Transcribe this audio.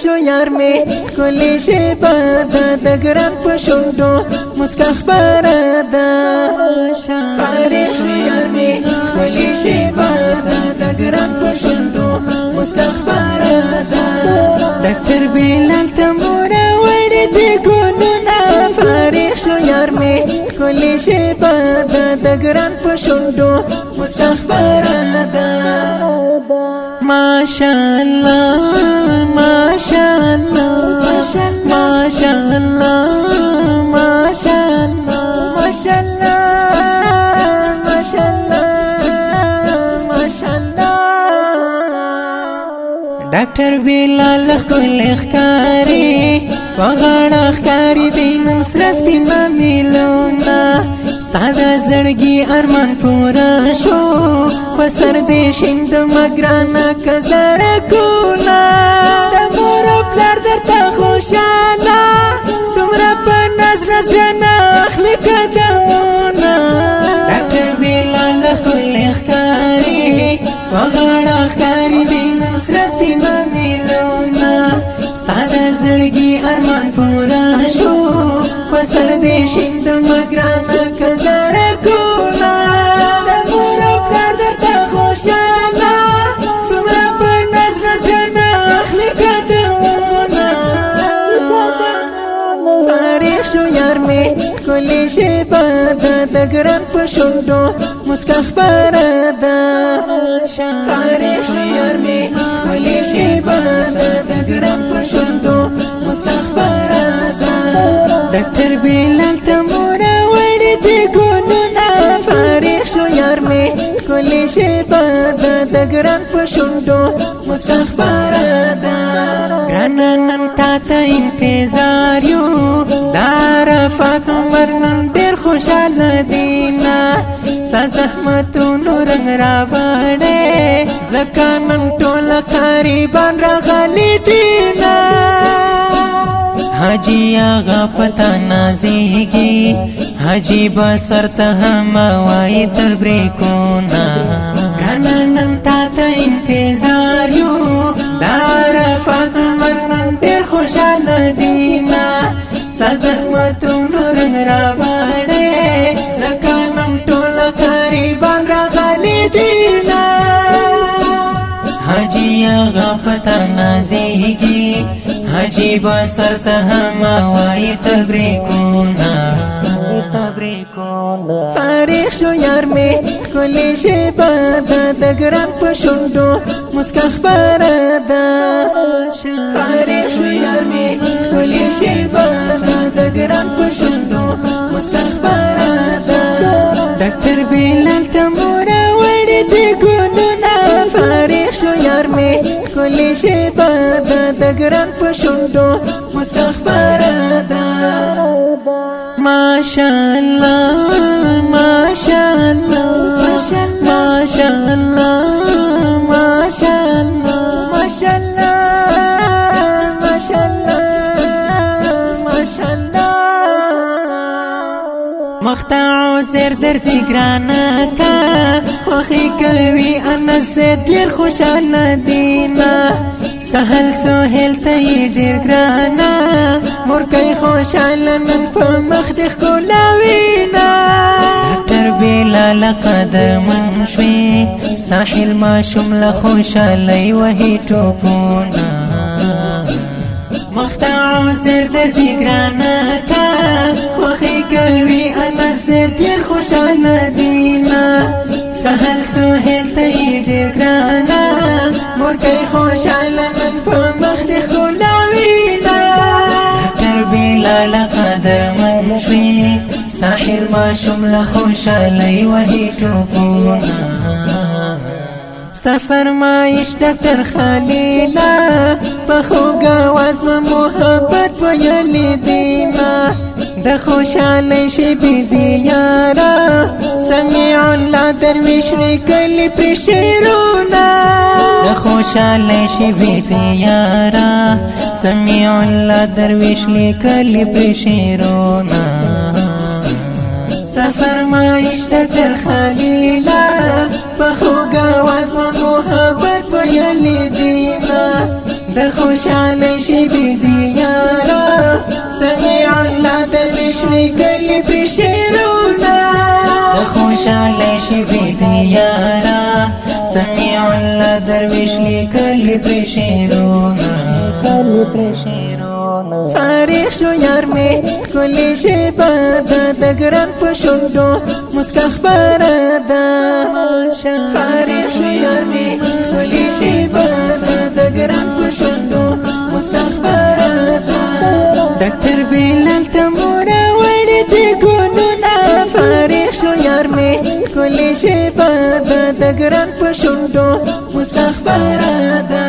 شو یار می کلی شیبا د ګران په شونډو مسکا خبره ده فارغ شو یار می کلی شیبا د ګران په شونډو مسکا خبره ده ډاکټر بلال تمور وړي د ګلونه فارغ شو یار می کلی شیبا د ګران په شونډو مسکا خبره ده ماشاءالله ماشاءالله ماشاءالله ماشاءالله ماشاءالله ماشاءالله ډاکټر بلال خپل ښکاری وغاړه ښکاری دین سره سپین میلونه ستا د زړګي ارمان پوره شو په سر دې شیند مګرانه کزره کوله د مور پلار درته خوشاله څومره په ناز ناز ګرانه اخلي قدمونه ډاکټر بلال خپل ښکاري وغاړه ښکاري دې نن سره سپین میلونه ستا د زړګي ارمان پوره شو په سر دې شیند مګرانه کزره کوله د مور پلار درته خوشاله څومره په ناز ناز ګرانه اخلي قدمونه فارغ شو یار می کلی شیبا د ګران په شونډو مسکا خبره ده فارغ شو یار می کلی شیبا د ګران په شونډو مسکا خبره ده ډاکټر بلال تمور وړي د ګلونه فارغ شو یار می کلی شیبا د ګران په شونډو مسکا خبره ده ګران نن تا ته انتظار یو عرفات عمر نن ډېر خوشاله دینا ستا زحمتونو رنګ راوړې ځکه نن ټول قریبان راغلي دینا حاجی آغا پتا نازیگی حاجی بسر ته هم وای تبریکونا ګرانن تا ته انتظار یو د عرفات عمر نن ډېر خوشاله دینا زحمتونو رنګ راوړې ځکه نن ټول قریبان راغلي دینا حاجی آغا پتا نازیگی حاجی بسر ته هم وای تبریکونا فارغ شو یار می کلی شیبا د ګران په شونډو مسکا خبره ده فارغ شو یار می کلی شیبا د ګران په شونډو مسکا خبره ده ډاکټر بلال تمور وړي د ګلونه فارغ شو یار می کلی شیبا د ګران په شونډو مسکا خبره ده ماشاءالله ماشاءالله ماشاءالله ماشاءالله ماشاءالله ماشاءالله ماشاءالله مختاع زر درځي ګرانه کا خوخي کوي انا زر ډېر خوشاله دینا سهل سهل ته ډېر ګرانه مورکۍ خوشاله نن په مخ دې ښکلاوینا ډاکټر بلال قدمن شوي ساحل ماشوم له خوشالۍ وهي ټوپونه مختاع زر درځي ګرانه کا خوښي کوي انا زر ډېر خوشاله دینا سهل سهل ته ډېر ګرانه مورکۍ خوشاله نن په مخ دې ښکلاوینا ډاکټر بلال قدمن شوي ساحل ماشوم له خوشالۍ وهي ټوپونه ستا فرمایش ډاکټر خلیلا په خوږ اواز مې محبت ویلې دینا د خوشالۍ شېبې دي یاره سمیع الله درویش لیکلي پرې شعرونه د خوشالۍ شېبې دي یاره سمیع الله درویش لیکلي پرې شعرونه ستا فرمایش ډاکټر خلیلا په خوږ اواز مې محبت ویلې دینا د خوشحال شبی دیارا سمیع الله درویش لیکلی پر شعرونه خوشحال شبی دیارا سمیع الله درویش لیکلی پر شعرونه فارغ شو یار می کلی شبا د ګران په شونډو مسکا خبره ده فارغ شو یار می کلی شبا د ګران په شونډو مسکا خبره ده ډاکټر بلال تمورا وړي د ګونونه فارغ شو یار می کلی شبا د ګران په شونډو مسکا خبره ده